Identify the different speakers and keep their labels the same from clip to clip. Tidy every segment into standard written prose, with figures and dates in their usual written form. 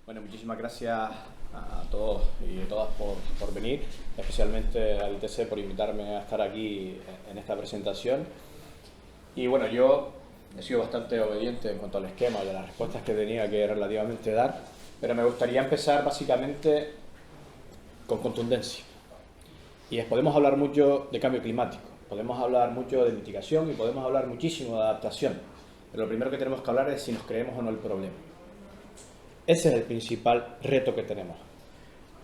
Speaker 1: Bueno, muchísimas gracias a todos y a todas por venir, especialmente al ITC por invitarme a estar aquí en esta presentación. Y bueno, yo he sido bastante obediente en cuanto al esquema de las respuestas que tenía que relativamente dar, pero me gustaría empezar básicamente con contundencia. Podemos hablar mucho de cambio climático, podemos hablar mucho de mitigación y podemos hablar muchísimo de adaptación, pero lo primero que tenemos que hablar es si nos creemos o no el problema. Ese es el principal reto que tenemos.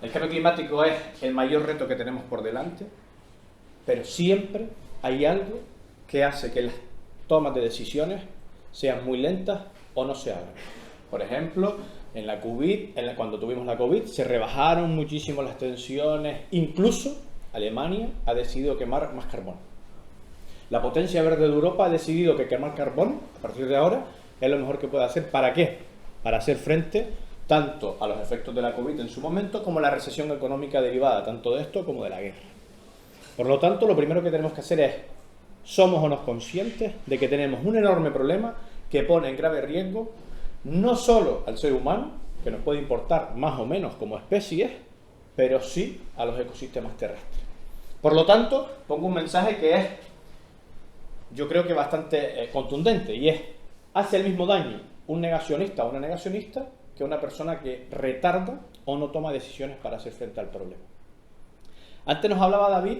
Speaker 1: El cambio climático es el mayor reto que tenemos por delante, pero siempre hay algo que hace que las tomas de decisiones sean muy lentas o no se hagan. Por ejemplo, en la COVID, cuando tuvimos la COVID, se rebajaron muchísimo las tensiones, incluso Alemania ha decidido quemar más carbón. La potencia verde de Europa ha decidido que quemar carbón, a partir de ahora, es lo mejor que puede hacer. ¿Para qué? Para hacer frente tanto a los efectos de la COVID en su momento como a la recesión económica derivada tanto de esto como de la guerra. Por lo tanto, lo primero que tenemos que hacer es, ¿somos o no conscientes de que tenemos un enorme problema que pone en grave riesgo no solo al ser humano, que nos puede importar más o menos como especies, pero sí a los ecosistemas terrestres? Por lo tanto, pongo un mensaje que es, yo creo que bastante contundente, y es, hace el mismo daño un negacionista o una negacionista que una persona que retarda o no toma decisiones para hacer frente al problema. Antes nos hablaba David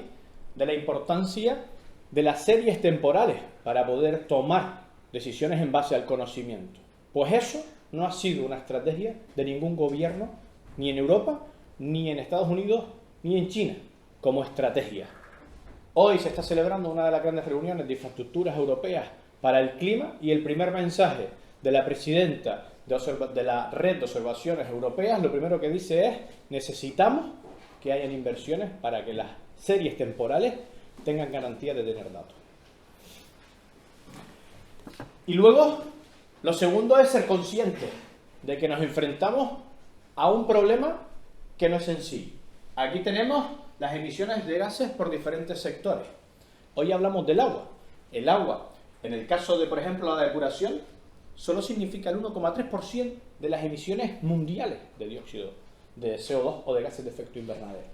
Speaker 1: de la importancia de las series temporales para poder tomar decisiones en base al conocimiento. Pues eso no ha sido una estrategia de ningún gobierno, ni en Europa, ni en Estados Unidos, ni en China, como estrategia. Hoy se está celebrando una de las grandes reuniones de infraestructuras europeas para el clima y el primer mensaje de la presidenta de la Red de Observaciones Europeas, lo primero que dice es: necesitamos que hayan inversiones para que las series temporales tengan garantía de tener datos. Y luego, lo segundo es ser conscientes de que nos enfrentamos a un problema que no es sencillo. Aquí tenemos las emisiones de gases por diferentes sectores. Hoy hablamos del agua. El agua, en el caso de, por ejemplo, la depuración, solo significa el 1,3% de las emisiones mundiales de dióxido de CO2 o de gases de efecto invernadero.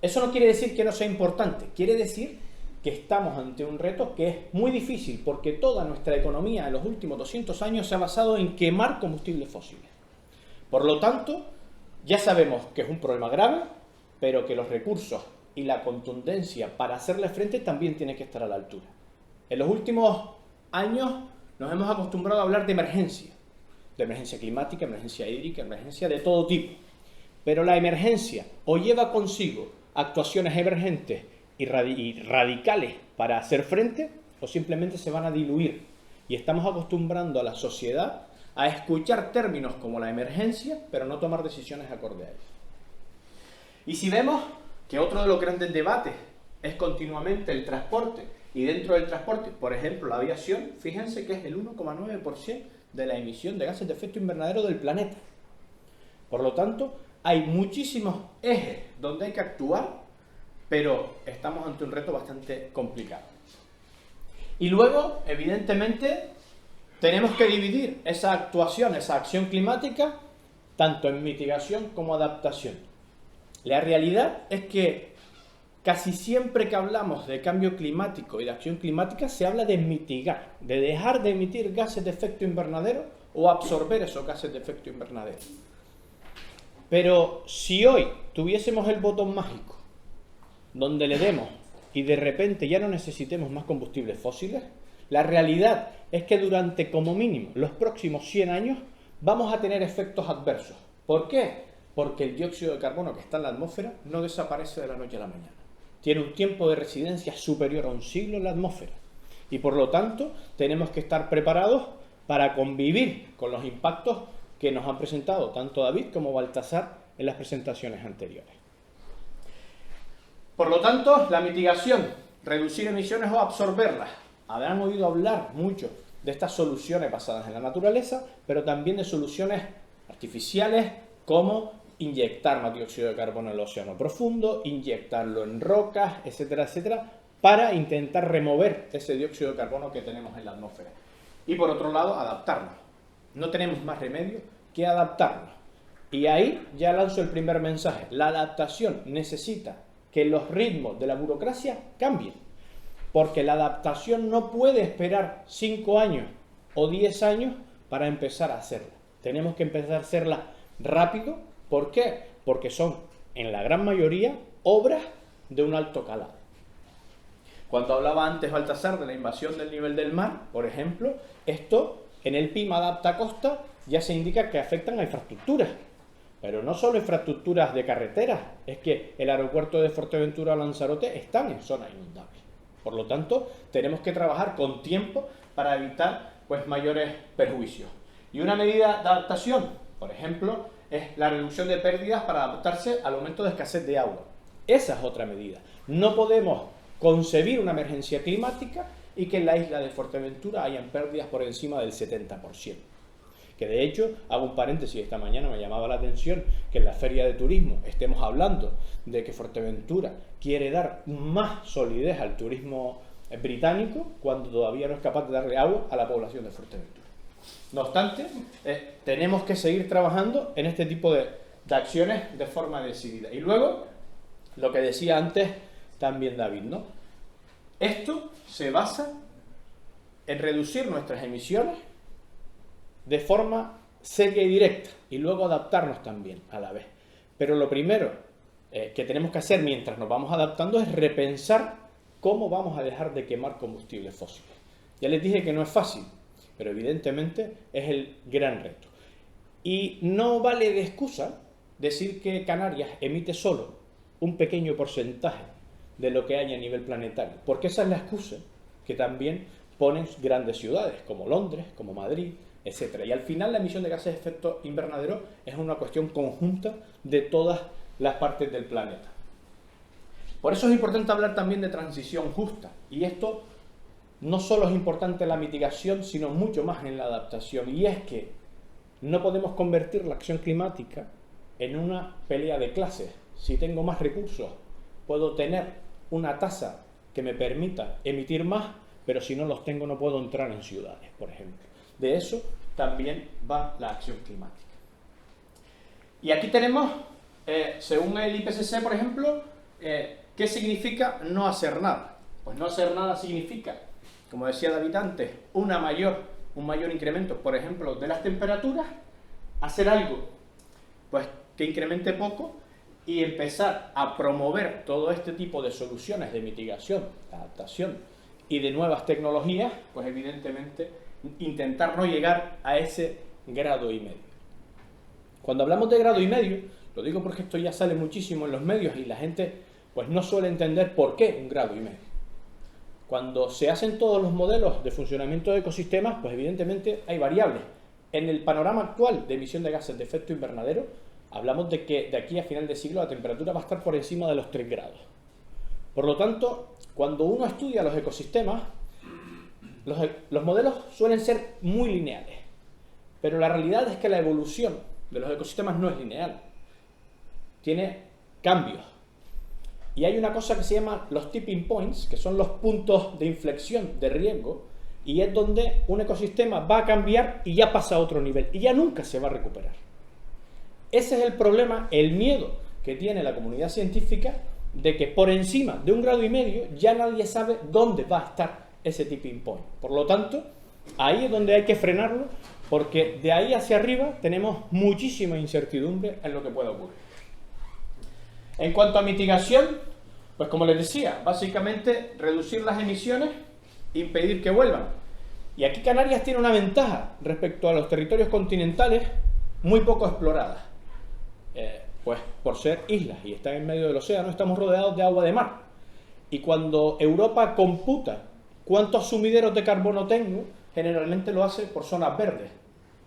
Speaker 1: Eso no quiere decir que no sea importante, quiere decir que estamos ante un reto que es muy difícil, porque toda nuestra economía en los últimos 200 años se ha basado en quemar combustibles fósiles. Por lo tanto, ya sabemos que es un problema grave, pero que los recursos y la contundencia para hacerle frente también tienen que estar a la altura. En los últimos años nos hemos acostumbrado a hablar de emergencia climática, emergencia hídrica, emergencia de todo tipo. Pero la emergencia o lleva consigo actuaciones emergentes y radicales para hacer frente, o simplemente se van a diluir. Y estamos acostumbrando a la sociedad a escuchar términos como la emergencia, pero no tomar decisiones acorde a ellos. Y si vemos que otro de los grandes debates es continuamente el transporte, y dentro del transporte, por ejemplo, la aviación, fíjense que es el 1,9% de la emisión de gases de efecto invernadero del planeta. Por lo tanto, hay muchísimos ejes donde hay que actuar, pero estamos ante un reto bastante complicado. Y luego, evidentemente, tenemos que dividir esa actuación, esa acción climática, tanto en mitigación como adaptación. La realidad es que casi siempre que hablamos de cambio climático y de acción climática se habla de mitigar, de dejar de emitir gases de efecto invernadero o absorber esos gases de efecto invernadero. Pero si hoy tuviésemos el botón mágico donde le demos y de repente ya no necesitemos más combustibles fósiles, la realidad es que durante como mínimo los próximos 100 años vamos a tener efectos adversos. ¿Por qué? Porque el dióxido de carbono que está en la atmósfera no desaparece de la noche a la mañana. Tiene un tiempo de residencia superior a un siglo en la atmósfera. Y por lo tanto, tenemos que estar preparados para convivir con los impactos que nos han presentado tanto David como Baltasar en las presentaciones anteriores. Por lo tanto, la mitigación, reducir emisiones o absorberlas. Habrán oído hablar mucho de estas soluciones basadas en la naturaleza, pero también de soluciones artificiales como inyectar más dióxido de carbono en el océano profundo, inyectarlo en rocas, etcétera, etcétera, para intentar remover ese dióxido de carbono que tenemos en la atmósfera. Y por otro lado, adaptarnos. No tenemos más remedio que adaptarnos. Y ahí ya lanzo el primer mensaje. La adaptación necesita que los ritmos de la burocracia cambien. Porque la adaptación no puede esperar 5 años o 10 años para empezar a hacerla. Tenemos que empezar a hacerla rápido. ¿Por qué? Porque son, en la gran mayoría, obras de un alto calado. Cuando hablaba antes Baltasar de la invasión del nivel del mar, por ejemplo, esto en el PIM Adapta Costa ya se indica que afectan a infraestructuras. Pero no solo infraestructuras de carreteras, es que el aeropuerto de Fuerteventura o Lanzarote están en zonas inundables. Por lo tanto, tenemos que trabajar con tiempo para evitar mayores perjuicios. Y una medida de adaptación, por ejemplo, es la reducción de pérdidas para adaptarse al aumento de escasez de agua. Esa es otra medida. No podemos concebir una emergencia climática y que en la isla de Fuerteventura hayan pérdidas por encima del 70%. Que de hecho, hago un paréntesis, esta mañana me llamaba la atención que en la feria de turismo estemos hablando de que Fuerteventura quiere dar más solidez al turismo británico cuando todavía no es capaz de darle agua a la población de Fuerteventura. No obstante, tenemos que seguir trabajando en este tipo de acciones de forma decidida. Y luego, lo que decía antes también David, ¿no? Esto se basa en reducir nuestras emisiones de forma seria y directa y luego adaptarnos también a la vez. Pero lo primero que tenemos que hacer mientras nos vamos adaptando es repensar cómo vamos a dejar de quemar combustibles fósiles. Ya les dije que no es fácil, pero evidentemente es el gran reto. Y no vale de excusa decir que Canarias emite solo un pequeño porcentaje de lo que hay a nivel planetario, porque esa es la excusa que también ponen grandes ciudades como Londres, como Madrid, etc. Y al final la emisión de gases de efecto invernadero es una cuestión conjunta de todas las partes del planeta. Por eso es importante hablar también de transición justa. Y esto no solo es importante en la mitigación, sino mucho más en la adaptación. Y es que no podemos convertir la acción climática en una pelea de clases. Si tengo más recursos, puedo tener una tasa que me permita emitir más, pero si no los tengo no puedo entrar en ciudades, por ejemplo. De eso también va la acción climática. Y aquí tenemos, según el IPCC, por ejemplo, ¿qué significa no hacer nada? Pues no hacer nada significa, como decía David antes, un mayor incremento, por ejemplo, de las temperaturas, hacer algo pues que incremente poco y empezar a promover todo este tipo de soluciones de mitigación, de adaptación y de nuevas tecnologías, pues evidentemente intentar no llegar a ese grado y medio. Cuando hablamos de grado y medio, lo digo porque esto ya sale muchísimo en los medios y la gente pues no suele entender por qué un grado y medio. Cuando se hacen todos los modelos de funcionamiento de ecosistemas, pues evidentemente hay variables. En el panorama actual de emisión de gases de efecto invernadero, hablamos de que de aquí a final de siglo la temperatura va a estar por encima de los 3 grados. Por lo tanto, cuando uno estudia los ecosistemas, los modelos suelen ser muy lineales, pero la realidad es que la evolución de los ecosistemas no es lineal, tiene cambios. Y hay una cosa que se llama los tipping points, que son los puntos de inflexión de riesgo, y es donde un ecosistema va a cambiar y ya pasa a otro nivel, y ya nunca se va a recuperar. Ese es el problema, el miedo que tiene la comunidad científica, de que por encima de 1,5 grados ya nadie sabe dónde va a estar ese tipping point. Por lo tanto, ahí es donde hay que frenarlo, porque de ahí hacia arriba tenemos muchísima incertidumbre en lo que pueda ocurrir. En cuanto a mitigación, pues como les decía, básicamente reducir las emisiones e impedir que vuelvan. Y aquí Canarias tiene una ventaja respecto a los territorios continentales muy poco exploradas. Pues por ser islas y estar en medio del océano, estamos rodeados de agua de mar. Y cuando Europa computa cuántos sumideros de carbono tengo, generalmente lo hace por zonas verdes,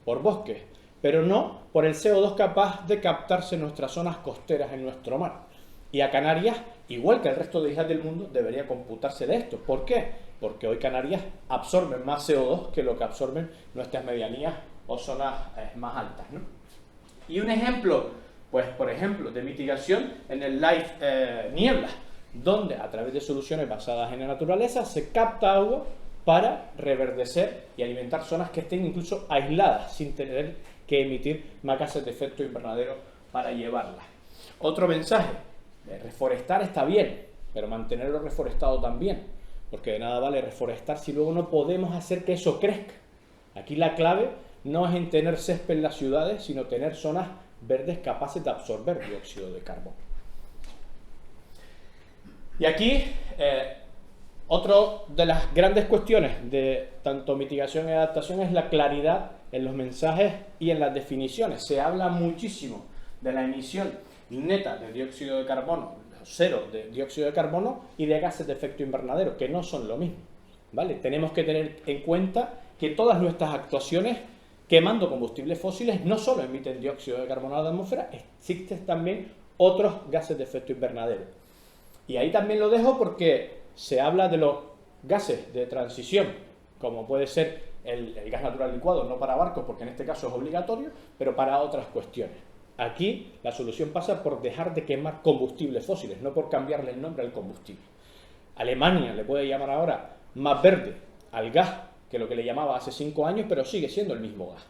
Speaker 1: por bosques, pero no por el CO2 capaz de captarse en nuestras zonas costeras en nuestro mar. Y a Canarias, igual que el resto de islas del mundo, debería computarse de esto. ¿Por qué? Porque hoy Canarias absorben más CO2 que lo que absorben nuestras medianías o zonas más altas, ¿no? Y un ejemplo, pues por ejemplo, de mitigación en el LIFE niebla, donde a través de soluciones basadas en la naturaleza se capta agua para reverdecer y alimentar zonas que estén incluso aisladas, sin tener que emitir más gases de efecto invernadero para llevarlas. Otro mensaje: reforestar está bien, pero mantenerlo reforestado también, porque de nada vale reforestar si luego no podemos hacer que eso crezca. Aquí la clave no es en tener césped en las ciudades, sino tener zonas verdes capaces de absorber dióxido de carbono. Y aquí, otra de las grandes cuestiones de tanto mitigación y adaptación es la claridad en los mensajes y en las definiciones. Se habla muchísimo de la emisión neta de dióxido de carbono, cero de dióxido de carbono, y de gases de efecto invernadero, que no son lo mismo, ¿vale? Tenemos que tener en cuenta que todas nuestras actuaciones quemando combustibles fósiles no solo emiten dióxido de carbono a la atmósfera, existen también otros gases de efecto invernadero. Y ahí también lo dejo porque se habla de los gases de transición, como puede ser el gas natural licuado, no para barcos, porque en este caso es obligatorio, pero para otras cuestiones. Aquí la solución pasa por dejar de quemar combustibles fósiles, no por cambiarle el nombre al combustible. Alemania le puede llamar ahora más verde al gas que lo que le llamaba hace 5 años, pero sigue siendo el mismo gas.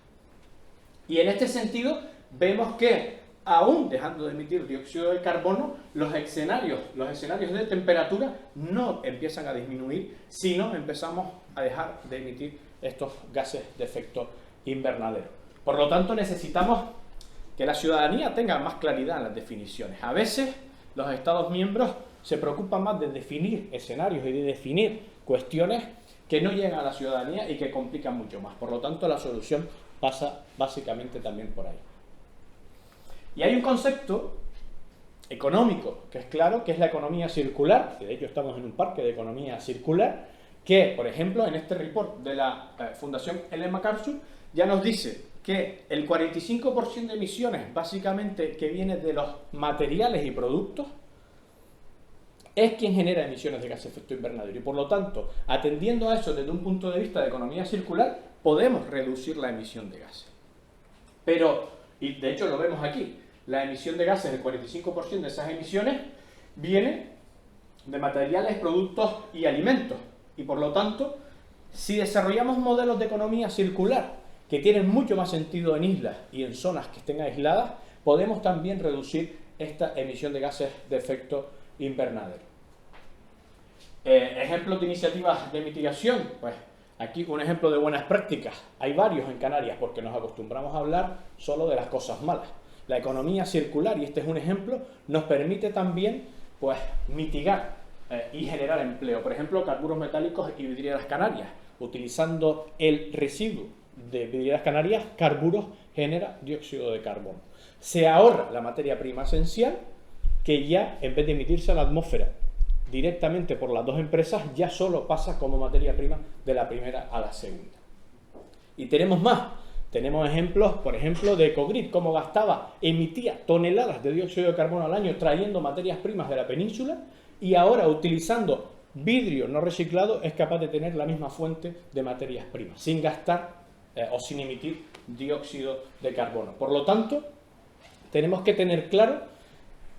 Speaker 1: Y en este sentido vemos que, aún dejando de emitir dióxido de carbono, los escenarios de temperatura no empiezan a disminuir, sino empezamos a dejar de emitir estos gases de efecto invernadero. Por lo tanto, necesitamos que la ciudadanía tenga más claridad en las definiciones. A veces los Estados miembros se preocupan más de definir escenarios y de definir cuestiones que no llegan a la ciudadanía y que complican mucho más. Por lo tanto, la solución pasa básicamente también por ahí. Y hay un concepto económico que es claro, que es la economía circular, que de hecho estamos en un parque de economía circular, que, por ejemplo, en este report de la Fundación Ellen MacArthur ya nos dice que el 45% de emisiones, básicamente, que viene de los materiales y productos, es quien genera emisiones de gases de efecto invernadero. Y por lo tanto, atendiendo a eso desde un punto de vista de economía circular, podemos reducir la emisión de gases. Pero, y de hecho lo vemos aquí, la emisión de gases, el 45% de esas emisiones viene de materiales, productos y alimentos. Y por lo tanto, si desarrollamos modelos de economía circular que tienen mucho más sentido en islas y en zonas que estén aisladas, podemos también reducir esta emisión de gases de efecto invernadero. Ejemplos de iniciativas de mitigación, pues aquí un ejemplo de buenas prácticas. Hay varios en Canarias porque nos acostumbramos a hablar solo de las cosas malas. La economía circular, y este es un ejemplo, nos permite también pues mitigar y generar empleo. Por ejemplo, carburos metálicos y vidrieras canarias. Utilizando el residuo de vidrieras canarias, carburos genera dióxido de carbono. Se ahorra la materia prima esencial, que ya en vez de emitirse a la atmósfera directamente por las dos empresas, ya solo pasa como materia prima de la primera a la segunda. Y tenemos más. Tenemos ejemplos, por ejemplo, de Ecogrid, cómo emitía toneladas de dióxido de carbono al año trayendo materias primas de la península, y ahora utilizando vidrio no reciclado es capaz de tener la misma fuente de materias primas, sin gastar o sin emitir dióxido de carbono. Por lo tanto, tenemos que tener claro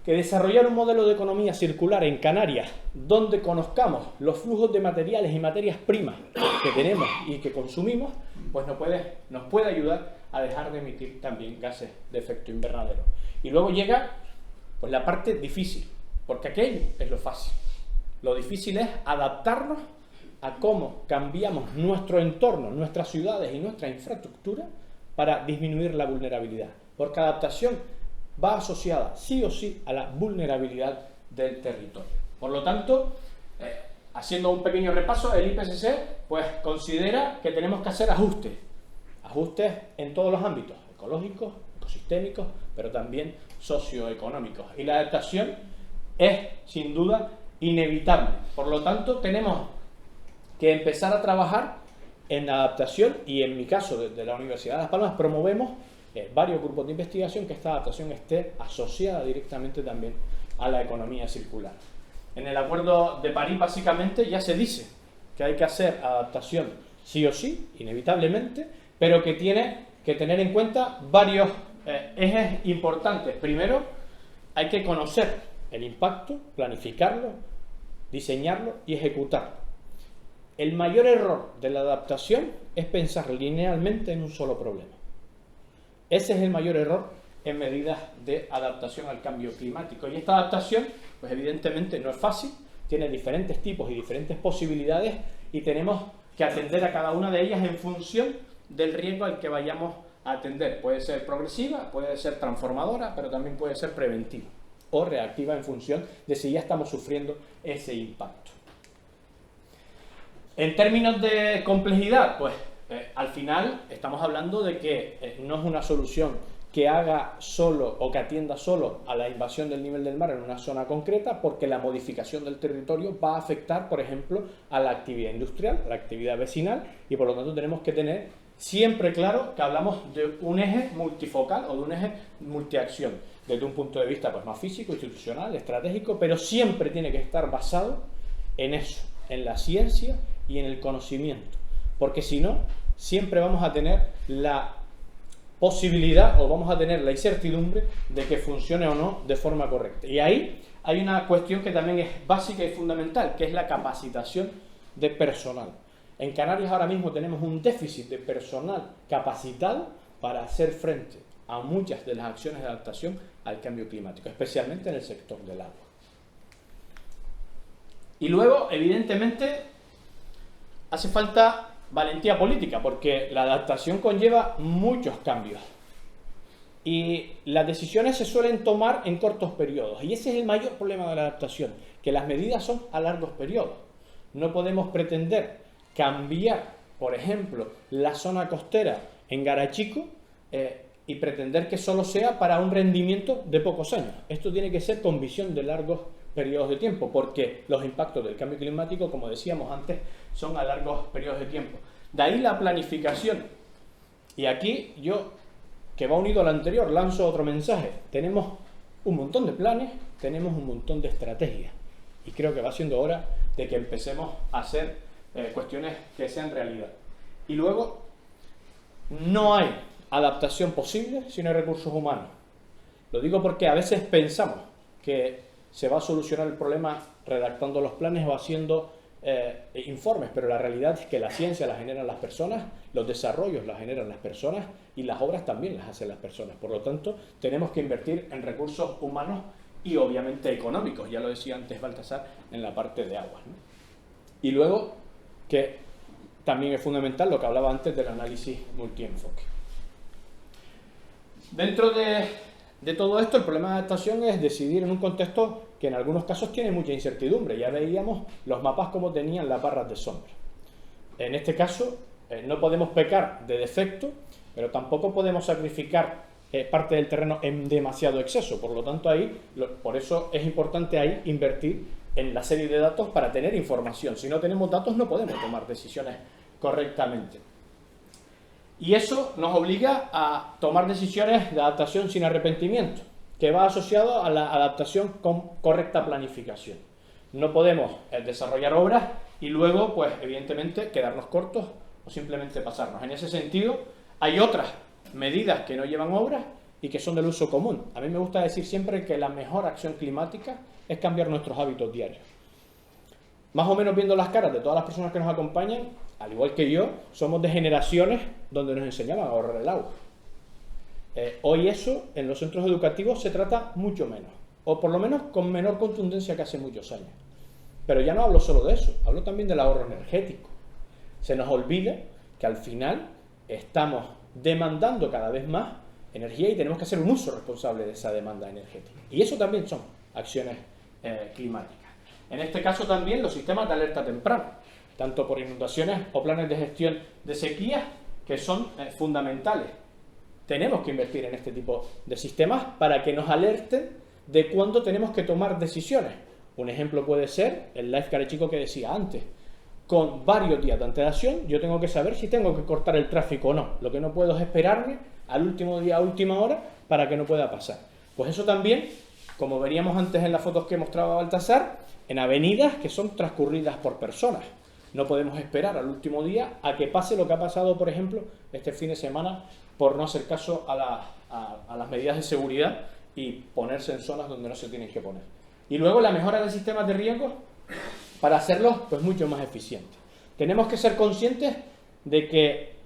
Speaker 1: que desarrollar un modelo de economía circular en Canarias, donde conozcamos los flujos de materiales y materias primas que tenemos y que consumimos, pues nos puede ayudar a dejar de emitir también gases de efecto invernadero. Y luego llega pues la parte difícil, porque aquello es lo fácil. Lo difícil es adaptarnos a cómo cambiamos nuestro entorno, nuestras ciudades y nuestra infraestructura para disminuir la vulnerabilidad. Porque adaptación va asociada sí o sí a la vulnerabilidad del territorio. Por lo tanto, haciendo un pequeño repaso, el IPCC pues considera que tenemos que hacer ajustes en todos los ámbitos, ecológicos, ecosistémicos, pero también socioeconómicos. Y la adaptación es, sin duda, inevitable. Por lo tanto, tenemos que empezar a trabajar en adaptación, y en mi caso, desde la Universidad de Las Palmas, promovemos varios grupos de investigación que esta adaptación esté asociada directamente también a la economía circular. En el Acuerdo de París, básicamente, ya se dice que hay que hacer adaptación sí o sí, inevitablemente, pero que tiene que tener en cuenta varios ejes importantes. Primero, hay que conocer el impacto, planificarlo, diseñarlo y ejecutarlo. el mayor error de la adaptación es pensar linealmente en un solo problema. Ese es el mayor error en medidas de adaptación al cambio climático. Y esta adaptación, pues evidentemente no es fácil, tiene diferentes tipos y diferentes posibilidades y tenemos que atender a cada una de ellas en función del riesgo al que vayamos a atender. Puede ser progresiva, puede ser transformadora, pero también puede ser preventiva o reactiva en función de si ya estamos sufriendo ese impacto. En términos de complejidad, pues al final estamos hablando de que no es una solución que haga solo o que atienda solo a la invasión del nivel del mar en una zona concreta, porque la modificación del territorio va a afectar, por ejemplo, a la actividad industrial, a la actividad vecinal, y por lo tanto tenemos que tener siempre claro que hablamos de un eje multifocal o de un eje multiacción, desde un punto de vista pues, más físico, institucional, estratégico, pero siempre tiene que estar basado en eso, en la ciencia y en el conocimiento, porque si no, siempre vamos a tener la posibilidad o vamos a tener la incertidumbre de que funcione o no de forma correcta. Y ahí hay una cuestión que también es básica y fundamental, que es la capacitación de personal. En Canarias ahora mismo tenemos un déficit de personal capacitado para hacer frente a muchas de las acciones de adaptación al cambio climático, especialmente en el sector del agua. Y luego, evidentemente, hace falta valentía política, porque la adaptación conlleva muchos cambios y las decisiones se suelen tomar en cortos periodos, y ese es el mayor problema de la adaptación, que las medidas son a largos periodos. No podemos pretender cambiar, por ejemplo, la zona costera en Garachico y pretender que solo sea para un rendimiento de pocos años. Esto tiene que ser con visión de largos periodos de tiempo, porque los impactos del cambio climático, como decíamos antes, son a largos periodos de tiempo. De ahí la planificación. Y aquí yo, que va unido al anterior, lanzo otro mensaje. Tenemos un montón de planes, tenemos un montón de estrategias. Y creo que va siendo hora de que empecemos a hacer cuestiones que sean realidad. Y luego, no hay adaptación posible si no hay recursos humanos. Lo digo porque a veces pensamos que se va a solucionar el problema redactando los planes o haciendo informes, pero la realidad es que la ciencia la generan las personas, los desarrollos la generan las personas y las obras también las hacen las personas. Por lo tanto, tenemos que invertir en recursos humanos y obviamente económicos, ya lo decía antes Baltasar, en la parte de aguas, ¿no? Y luego, que también es fundamental lo que hablaba antes del análisis multienfoque. Dentro de todo esto, el problema de adaptación es decidir en un contexto que en algunos casos tiene mucha incertidumbre. Ya veíamos los mapas como tenían las barras de sombra. En este caso, no podemos pecar de defecto, pero tampoco podemos sacrificar parte del terreno en demasiado exceso. Por lo tanto, por eso es importante ahí invertir en la serie de datos para tener información. Si no tenemos datos, no podemos tomar decisiones correctamente. Y eso nos obliga a tomar decisiones de adaptación sin arrepentimiento, que va asociado a la adaptación con correcta planificación. No podemos desarrollar obras y luego, pues evidentemente, quedarnos cortos o simplemente pasarnos. En ese sentido, hay otras medidas que no llevan obras y que son del uso común. A mí me gusta decir siempre que la mejor acción climática es cambiar nuestros hábitos diarios. Más o menos viendo las caras de todas las personas que nos acompañan, al igual que yo, somos de generaciones donde nos enseñaban a ahorrar el agua. Hoy eso en los centros educativos se trata mucho menos, o por lo menos con menor contundencia que hace muchos años. Pero ya no hablo solo de eso, hablo también del ahorro energético. Se nos olvida que al final estamos demandando cada vez más energía y tenemos que hacer un uso responsable de esa demanda energética. Y eso también son acciones climáticas. En este caso también los sistemas de alerta temprana, tanto por inundaciones o planes de gestión de sequías, que son fundamentales. Tenemos que invertir en este tipo de sistemas para que nos alerten de cuándo tenemos que tomar decisiones. Un ejemplo puede ser el Life Garachico que decía antes. Con varios días de antelación yo tengo que saber si tengo que cortar el tráfico o no. Lo que no puedo es esperarme al último día, a última hora, para que no pueda pasar. Pues eso también, como veríamos antes en las fotos que mostraba Baltasar, en avenidas que son transcurridas por personas. No podemos esperar al último día a que pase lo que ha pasado, por ejemplo, este fin de semana, por no hacer caso a las medidas de seguridad y ponerse en zonas donde no se tienen que poner. Y luego la mejora de sistemas de riesgo para hacerlos pues mucho más eficientes. tenemos que ser conscientes de que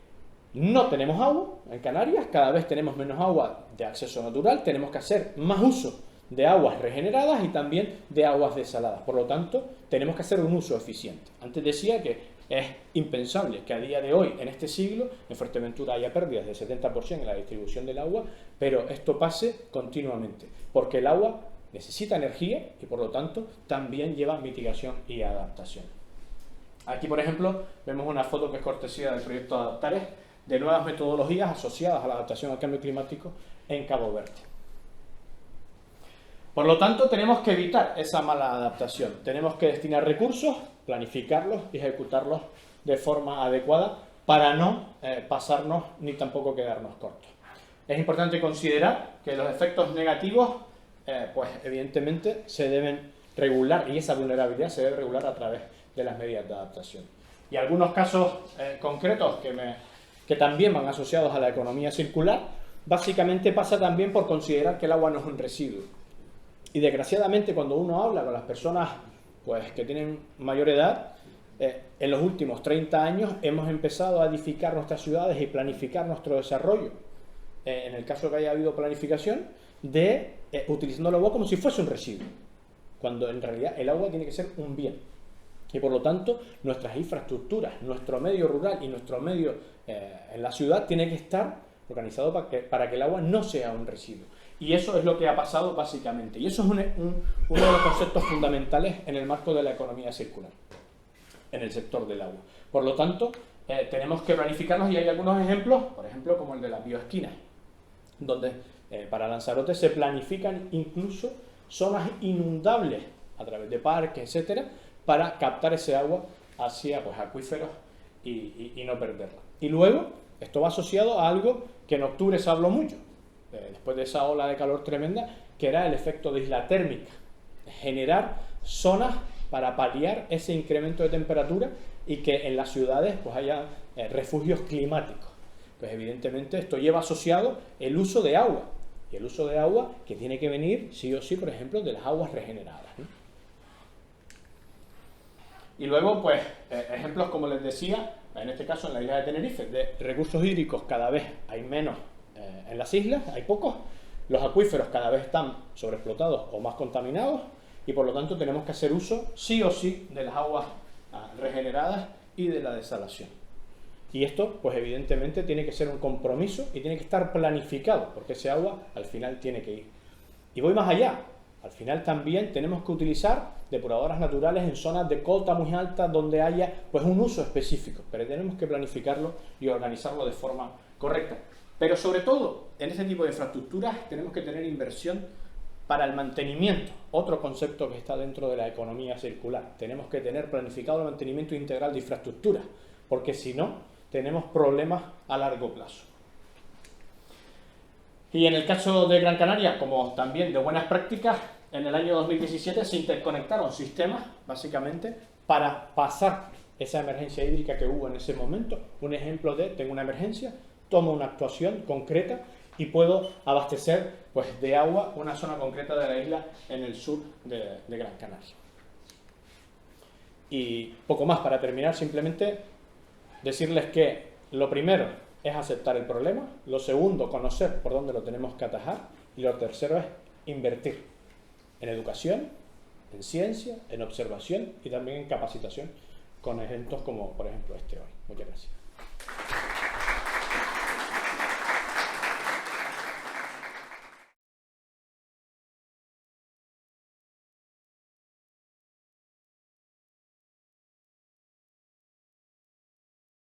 Speaker 1: no tenemos agua en Canarias, cada vez tenemos menos agua de acceso natural, tenemos que hacer más uso de aguas regeneradas y también de aguas desaladas. Por lo tanto, tenemos que hacer un uso eficiente. Antes decía que es impensable que a día de hoy, en este siglo, en Fuerteventura haya pérdidas del 70% en la distribución del agua, pero esto pase continuamente, porque el agua necesita energía y por lo tanto también lleva mitigación y adaptación. Aquí, por ejemplo, vemos una foto que es cortesía del proyecto Adaptares, de nuevas metodologías asociadas a la adaptación al cambio climático en Cabo Verde. Por lo tanto, tenemos que evitar esa mala adaptación. Tenemos que destinar recursos, planificarlos y ejecutarlos de forma adecuada para no pasarnos ni tampoco quedarnos cortos. Es importante considerar que los efectos negativos, pues evidentemente se deben regular y esa vulnerabilidad se debe regular a través de las medidas de adaptación. Y algunos casos concretos que también van asociados a la economía circular, básicamente pasa también por considerar que el agua no es un residuo. Y desgraciadamente cuando uno habla con las personas pues, que tienen mayor edad, en los últimos 30 años hemos empezado a edificar nuestras ciudades y planificar nuestro desarrollo, en el caso que haya habido planificación, utilizando el agua como si fuese un residuo, cuando en realidad el agua tiene que ser un bien. Y por lo tanto, nuestras infraestructuras, nuestro medio rural y nuestro medio en la ciudad tiene que estar organizado para que el agua no sea un residuo. Y eso es lo que ha pasado básicamente. Y eso es uno de los conceptos fundamentales en el marco de la economía circular, en el sector del agua. Por lo tanto, tenemos que planificarnos y hay algunos ejemplos, por ejemplo, como el de las bioesquinas, donde para Lanzarote se planifican incluso zonas inundables a través de parques, etcétera, para captar ese agua hacia pues, acuíferos y no perderla. Y luego, esto va asociado a algo que en octubre se habló mucho, después de esa ola de calor tremenda, que era el efecto de isla térmica, generar zonas para paliar ese incremento de temperatura y que en las ciudades pues, haya refugios climáticos. Pues evidentemente esto lleva asociado el uso de agua, y el uso de agua que tiene que venir sí o sí, por ejemplo, de las aguas regeneradas, ¿no? Y luego, pues, ejemplos como les decía, en este caso en la isla de Tenerife, de recursos hídricos cada vez hay menos en las islas, hay pocos, los acuíferos cada vez están sobreexplotados o más contaminados y por lo tanto tenemos que hacer uso sí o sí de las aguas regeneradas y de la desalación. Y esto, pues evidentemente, tiene que ser un compromiso y tiene que estar planificado, porque ese agua al final tiene que ir. Y voy más allá. Al final también tenemos que utilizar depuradoras naturales en zonas de cota muy alta donde haya pues, un uso específico, pero tenemos que planificarlo y organizarlo de forma correcta. Pero sobre todo, en este tipo de infraestructuras tenemos que tener inversión para el mantenimiento, otro concepto que está dentro de la economía circular. Tenemos que tener planificado el mantenimiento integral de infraestructuras, porque si no, tenemos problemas a largo plazo. Y en el caso de Gran Canaria, como también de buenas prácticas, en el año 2017 se interconectaron sistemas, básicamente, para pasar esa emergencia hídrica que hubo en ese momento. Un ejemplo de, tengo una emergencia, tomo una actuación concreta y puedo abastecer pues, de agua una zona concreta de la isla en el sur de Gran Canaria. Y poco más para terminar, simplemente decirles que lo primero es aceptar el problema, lo segundo, conocer por dónde lo tenemos que atajar y lo tercero es invertir en educación, en ciencia, en observación y también en capacitación con eventos como por ejemplo este hoy. Muchas gracias.